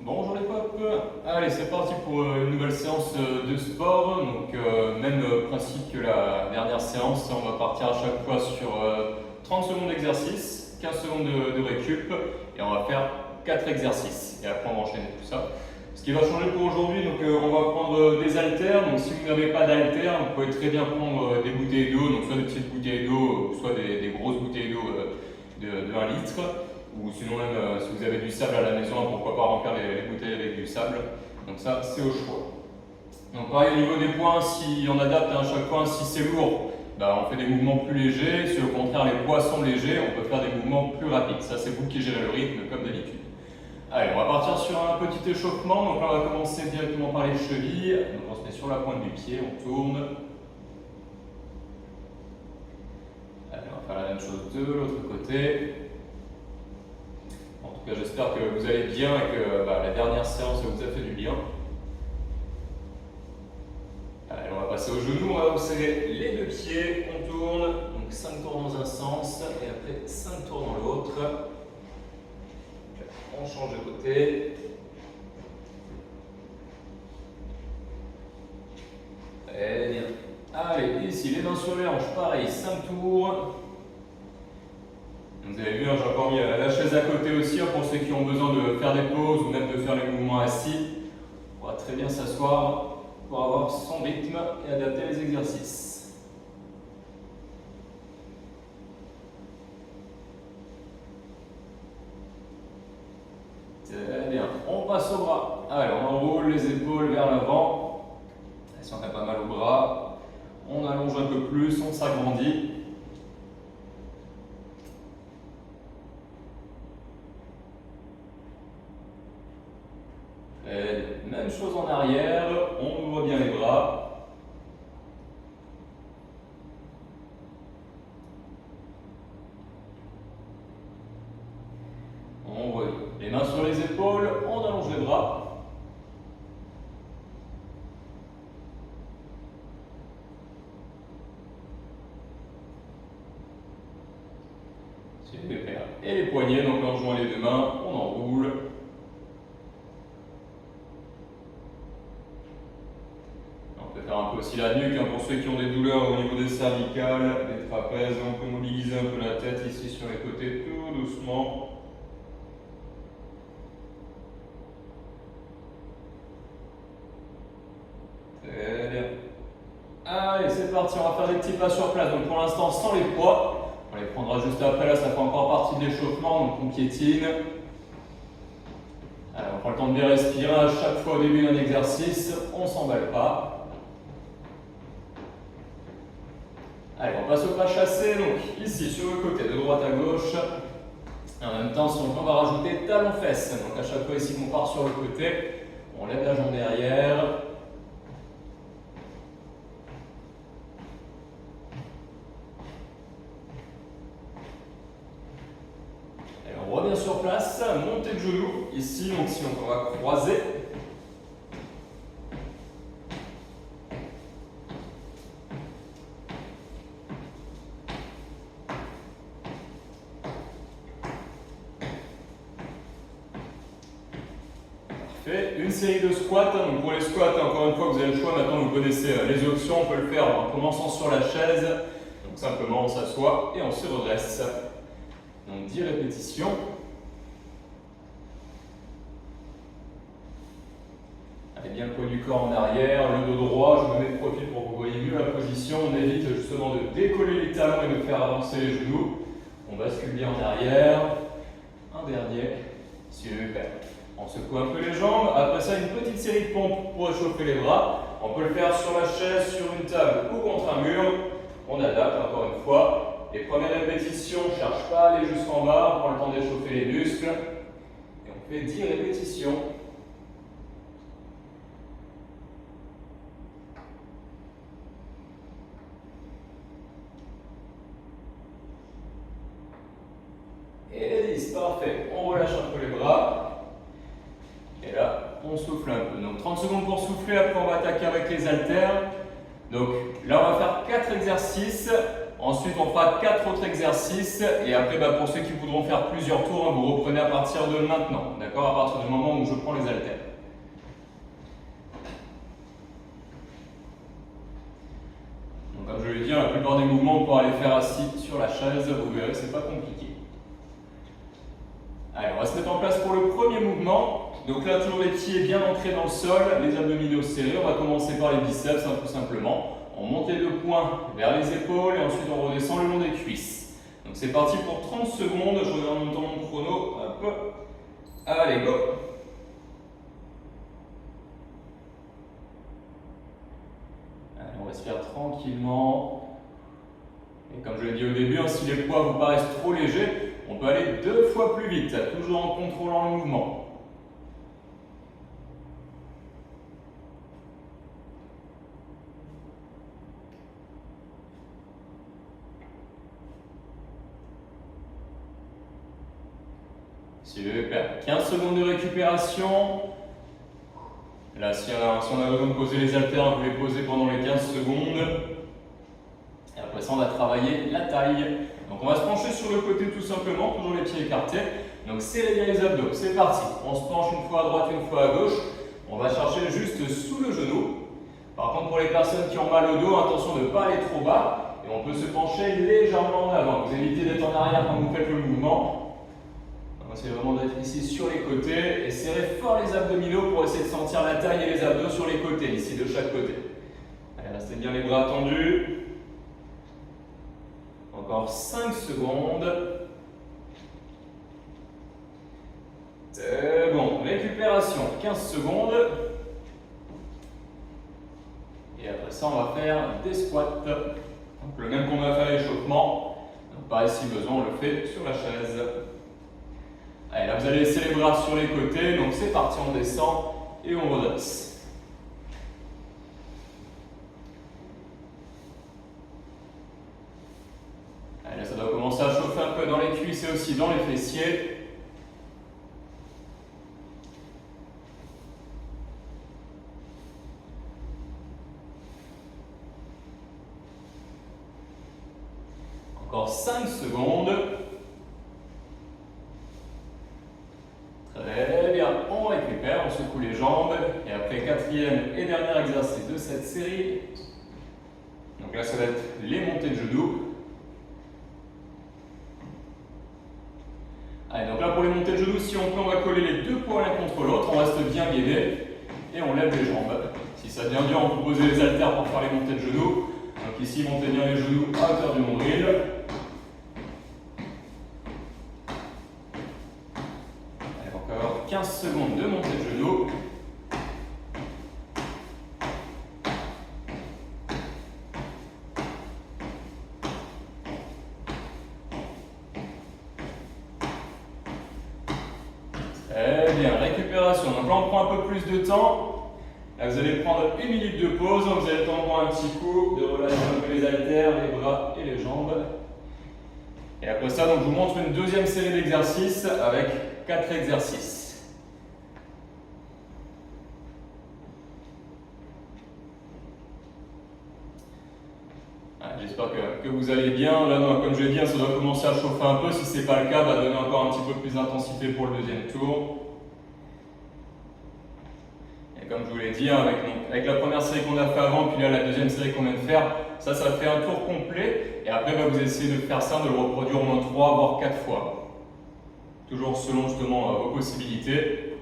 Bonjour les pops. Allez, c'est parti pour une nouvelle séance de sport. Donc même principe que la dernière séance, on va partir à chaque fois sur 30 secondes d'exercice, 15 secondes de récup et on va faire 4 exercices et après on va enchaîner tout ça. Ce qui va changer pour aujourd'hui, donc on va prendre des haltères. Donc si vous n'avez pas d'haltères, vous pouvez très bien prendre des bouteilles d'eau, donc soit des petites bouteilles d'eau, soit des grosses bouteilles d'eau de 1 litre. Ou sinon même si vous avez du sable à la maison, pourquoi pas remplir les bouteilles avec du sable. Donc ça, c'est au choix. Donc pareil au niveau des poids, si on adapte à chaque fois, si c'est lourd, on fait des mouvements plus légers. Si au contraire les poids sont légers, on peut faire des mouvements plus rapides. Ça, c'est vous qui gérez le rythme comme d'habitude. Allez, on va partir sur un petit échauffement. Donc là, on va commencer directement par les chevilles. Donc on se met sur la pointe du pied, on tourne. Allez, on va faire la même chose de l'autre côté. En tout cas, j'espère que vous allez bien et que la dernière séance vous a fait du bien. Allez, on va passer aux genoux, on va serrer les deux pieds, on tourne, donc 5 tours dans un sens et après 5 tours dans l'autre. On change de côté. Très bien. Allez, ici, les mains sur les hanches, pareil, 5 tours. Vous avez vu, j'ai encore mis la chaise à côté aussi pour ceux qui ont besoin de faire des pauses ou même de faire les mouvements assis. On va très bien s'asseoir pour avoir son rythme et adapter les exercices. Très bien. On passe au bras. Allez, on enroule les épaules vers l'avant. Si on a pas mal au bras, on allonge un peu plus, on s'agrandit. Même chose en arrière, on ouvre bien les bras. On ouvre les mains sur les épaules, on allonge les bras. Super. Et les poignets, donc là on joint les deux mains, on enroule. Un peu aussi la nuque, pour ceux qui ont des douleurs au niveau des cervicales, des trapèzes, on peut mobiliser un peu la tête ici sur les côtés tout doucement. Très bien. Allez, c'est parti, on va faire des petits pas sur place. Donc pour l'instant sans les poids, on les prendra juste après, là ça fait encore partie de l'échauffement, donc on piétine. Allez, on prend le temps de bien respirer à chaque fois au début d'un exercice, on ne s'emballe pas. Allez, on passe au pas chassé, donc ici sur le côté de droite à gauche. Et en même temps, on va rajouter talon-fesse. Donc à chaque fois ici qu'on part sur le côté, on lève la jambe derrière. Et on revient sur place, montée de genou. Ici, donc si on va croiser. Une série de squats, donc pour les squats, encore une fois, vous avez le choix, maintenant vous connaissez les options, on peut le faire en commençant sur la chaise, donc simplement on s'assoit et on se redresse. Donc 10 répétitions. Allez, bien le poids du corps en arrière, le dos droit, je me mets de profil pour que vous voyez mieux la position, on évite justement de décoller les talons et de faire avancer les genoux. On bascule bien en arrière, un dernier, super. On secoue un peu les jambes, après ça une petite série de pompes pour échauffer les bras. On peut le faire sur la chaise, sur une table ou contre un mur. On adapte encore une fois. Les premières répétitions, on ne cherche pas à aller jusqu'en bas, on prend le temps d'échauffer les muscles. Et on fait 10 répétitions. Et les 10, parfait. On relâche un peu les bras. Et là, on souffle un peu. Donc 30 secondes pour souffler, après on va attaquer avec les haltères. Donc là, on va faire 4 exercices. Ensuite, on fera 4 autres exercices. Et après, pour ceux qui voudront faire plusieurs tours, vous reprenez à partir de maintenant. D'accord? À partir du moment où je prends les haltères. Donc, comme je l'ai dit, la plupart des mouvements, on pourra les faire assis sur la chaise. Vous verrez, c'est pas compliqué. Allez, on va se mettre en place pour le premier mouvement. Donc là, toujours les pieds bien ancrés dans le sol, les abdominaux serrés. On va commencer par les biceps, tout simplement. On monte les 2 poings vers les épaules et ensuite on redescend le long des cuisses. Donc c'est parti pour 30 secondes. Je regarde en même temps mon chrono. Hop. Allez, go! Allez, on respire tranquillement. Et comme je l'ai dit au début, si les poids vous paraissent trop légers, on peut aller 2 fois plus vite, toujours en contrôlant le mouvement. Super. 15 secondes de récupération. Là, si on a besoin de poser les haltères, vous les posez pendant les 15 secondes. Et après ça, on va travailler la taille. Donc, on va se pencher sur le côté tout simplement, toujours les pieds écartés. Donc, serrez bien les abdos. C'est parti. On se penche une fois à droite, une fois à gauche. On va chercher juste sous le genou. Par contre, pour les personnes qui ont mal au dos, attention de ne pas aller trop bas. Et on peut se pencher légèrement en avant. Vous évitez d'être en arrière quand vous faites le mouvement. C'est vraiment d'être ici sur les côtés et serrer fort les abdominaux pour essayer de sentir la taille et les abdos sur les côtés, ici de chaque côté. Allez, restez bien les bras tendus. Encore 5 secondes. C'est bon, récupération, 15 secondes. Et après ça, on va faire des squats. Donc le même qu'on a fait à l'échauffement. Donc pareil, si besoin, on le fait sur la chaise. Allez, là vous allez laisser les bras sur les côtés, donc c'est parti, on descend et on redresse. Allez, là ça doit commencer à chauffer un peu dans les cuisses et aussi dans les fessiers. Encore 5 secondes. Très bien, on récupère, on secoue les jambes et après 4e et dernier exercice de cette série. Donc là ça va être les montées de genoux. Allez, donc là pour les montées de genoux, si on peut, on va coller les 2 poings l'un contre l'autre, on reste bien guidé et on lève les jambes. Si ça devient dur, on peut poser les haltères pour faire les montées de genoux. Donc ici, montez bien les genoux à hauteur du nombril. Allez, encore 15 secondes de montée de genoux. Très bien, récupération. Donc là, on prend un peu plus de temps. Là, vous allez prendre 1 minute de pause. Vous allez prendre un petit coup, de relâcher un peu les haltères, les bras et les jambes. Et après ça, donc, je vous montre une deuxième série d'exercices avec 4 exercices. J'espère que vous allez bien. Là, comme je l'ai dit, ça doit commencer à chauffer un peu. Si ce n'est pas le cas, donnez encore un petit peu plus d'intensité pour le deuxième tour. Et comme je vous l'ai dit, avec la première série qu'on a fait avant, puis là la deuxième série qu'on vient de faire, ça fait un tour complet. Et après, vous essayez de faire ça, de le reproduire au moins 3 voire 4 fois. Toujours selon justement vos possibilités.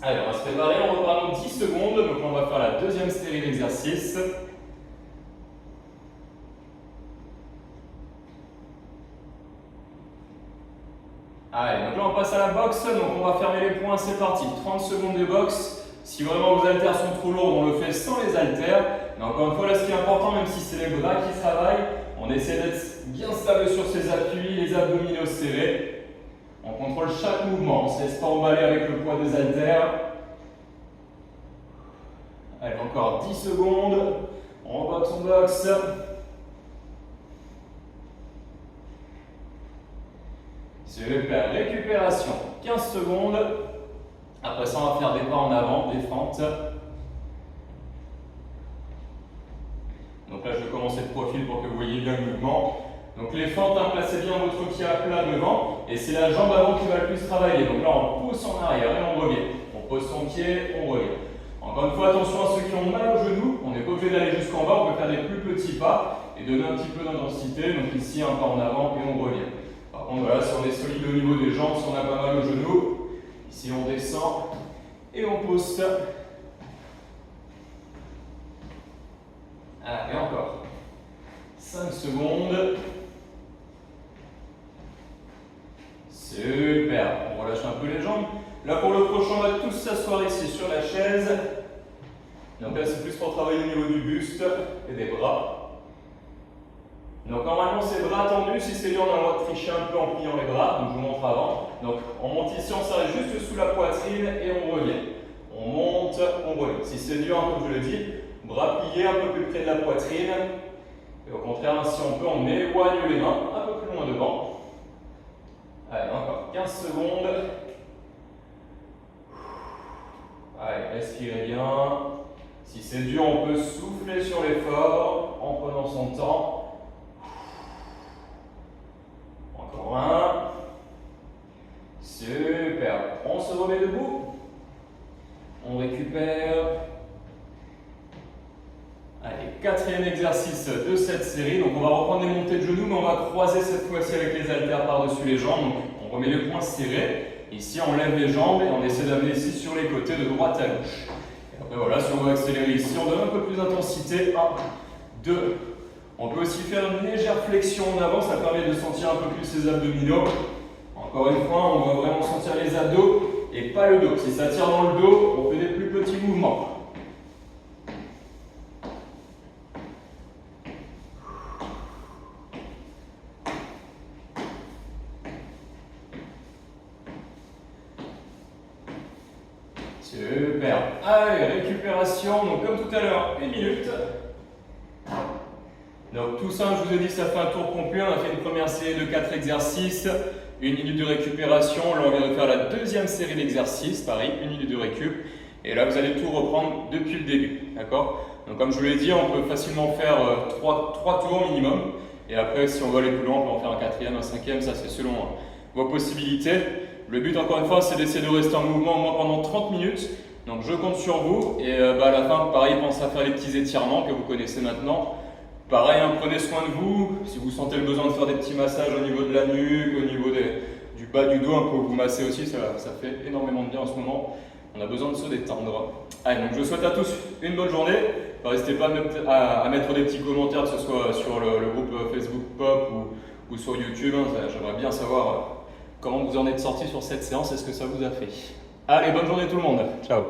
Allez, on va se préparer, on repart dans 10 secondes. Donc on va faire la deuxième série d'exercices. Allez, donc là on passe à la boxe, donc on va fermer les poings, c'est parti. 30 secondes de boxe. Si vraiment vos haltères sont trop lourdes, on le fait sans les haltères. Mais encore une fois, là ce qui est important, même si c'est les bras qui travaillent, on essaie d'être bien stable sur ses appuis, les abdominaux serrés. On contrôle chaque mouvement, on ne se laisse pas emballer avec le poids des haltères. Allez, encore 10 secondes. On boxe, on boxe. Super, récupération, 15 secondes. Après ça, on va faire des pas en avant, des fentes. Donc Donc là, je vais commencer de profil pour que vous voyez bien le mouvement. Donc les fentes, hein, placez bien votre pied à plat devant, et c'est la jambe avant qui va le plus travailler. Donc là, on pousse en arrière et on revient. On pose son pied, on revient. Encore une fois, attention à ceux qui ont mal au genou. On n'est pas obligé d'aller jusqu'en bas, on peut faire des plus petits pas et donner un petit peu d'intensité. Donc ici, un pas en avant et on revient. Par contre, voilà, si on est solide au niveau des jambes, si on n'a pas mal au genou, ici on descend et on pousse. Allez, encore. 5 secondes. Super. On relâche un peu les jambes. Là, pour le prochain, on va tous s'asseoir ici sur la chaise. Donc là, c'est plus pour travailler au niveau du buste et des bras. Donc normalement, c'est bras tendus. Si c'est dur, on a le droit de tricher un peu en pliant les bras. Donc je vous montre avant. Donc on monte ici, on s'arrête juste sous la poitrine et on revient. On monte, on revient. Si c'est dur, comme je l'ai dit, bras pliés un peu plus près de la poitrine. Et au contraire, si on peut, on éloigne les mains un peu plus loin devant. Allez, encore 15 secondes. Allez, respirez bien. Si c'est dur, on peut souffler sur l'effort en prenant son temps. Encore un. Super. On se remet debout. On récupère. Allez, quatrième exercice de cette série. Donc on va reprendre des montées de genoux, mais on va croiser cette fois-ci avec les haltères par-dessus les jambes. Donc on remet les poings serrés. Ici, on lève les jambes et on essaie d'amener ici sur les côtés de droite à gauche. Et après, voilà, si on veut accélérer ici, on donne un peu plus d'intensité. 1, 2. On peut aussi faire une légère flexion en avant, ça permet de sentir un peu plus ses abdominaux. Encore une fois, on va vraiment sentir les abdos et pas le dos. Si ça tire dans le dos, on fait des plus petits mouvements. Super. Allez, récupération. Donc comme tout à l'heure, 1 minute. Donc tout ça, je vous ai dit, ça fait un tour complet. On a fait une première série de 4 exercices. 1 minute de récupération. Là, on vient de faire la deuxième série d'exercices. Pareil, 1 minute de récup. Et là, vous allez tout reprendre depuis le début. D'accord? Donc comme je vous l'ai dit, on peut facilement faire 3 tours minimum. Et après, si on veut aller plus loin, on peut en faire un 4e, un 5e. Ça, c'est selon vos possibilités. Le but, encore une fois, c'est d'essayer de rester en mouvement au moins pendant 30 minutes. Donc je compte sur vous. Et à la fin, pareil, pensez à faire les petits étirements que vous connaissez maintenant. Pareil, hein, prenez soin de vous. Si vous sentez le besoin de faire des petits massages au niveau de la nuque, au niveau du bas du dos, un peu vous masser aussi, ça fait énormément de bien en ce moment. On a besoin de se détendre. Allez, donc je souhaite à tous une bonne journée. N'hésitez pas à mettre des petits commentaires, que ce soit sur le groupe Facebook Pop ou sur YouTube. Hein, j'aimerais bien savoir comment vous en êtes sortis sur cette séance, est-ce que ça vous a fait. Allez, bonne journée tout le monde. Ciao.